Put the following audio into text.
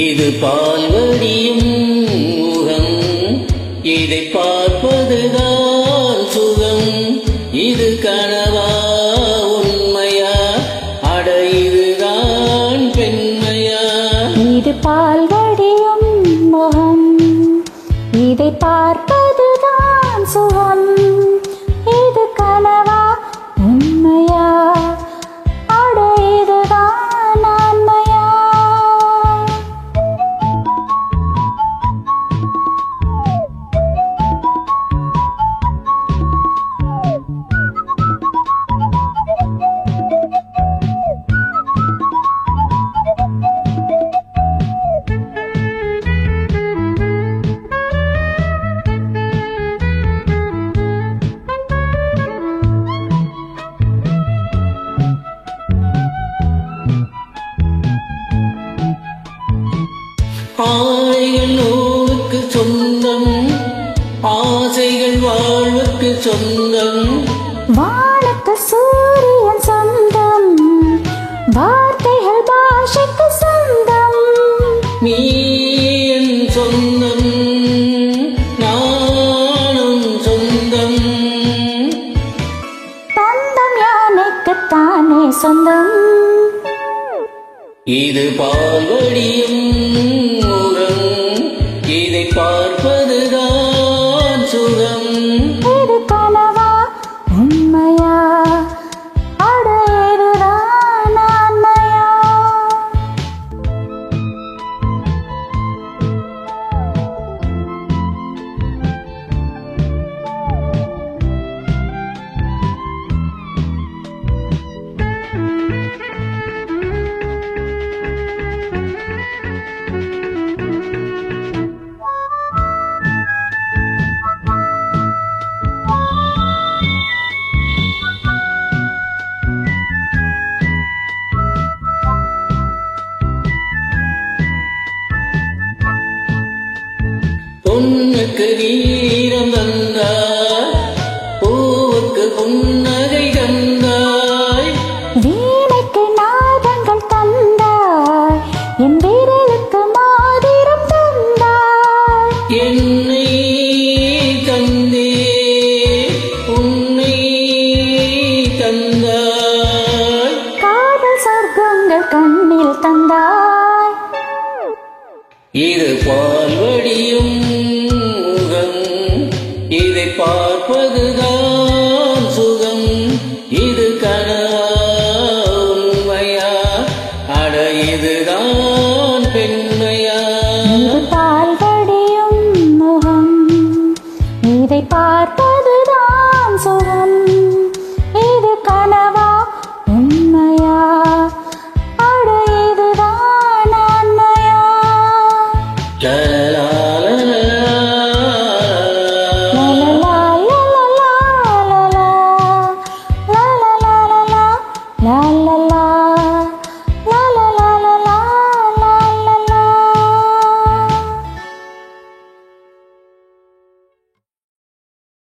இது பால்வடியும் முகம், இதை பார்ப்பதுதான் சுகம். இது கனவா உண்மையா, அட இதுதான் பெண்மையா? இது பால்வடியும் முகம், இதை பார்ப்பதுதான் சுகம். இது கனவா உண்மையா, அட இதுதான் ஆண்மையா? ஆடைகள் நூலுக்கு சொந்தம், ஆசைகள் வாழ்வுக்கு சொந்தம். வானுக்கு சூரியன் சொந்தம், வார்த்தைகள் பாஷைக்கு சொந்தம். நீ என் சொந்தம், நானும் சொந்தம். தந்தம் யானைக்குத்தானே சொந்தம். இது பால்வடியும் முகம், இதை பார்ப்பதுதான் சுகம். இது கனவா உண்மையா, அட இதுதான் ஆண்மையா? பொன்னுக்கு வீரம் தந்தாய், பூவுக்கு புன்னகை தந்தாய். வீணைக்கு நாதங்கள் தந்தாய், என் விரலுக்கு மாதிரம் தந்தாய். என்னை தந்தே உன்னை தந்தாய். காதல் சொர்க்கங்கள் கண்ணில் தந்தாய். இது பால்வடியும்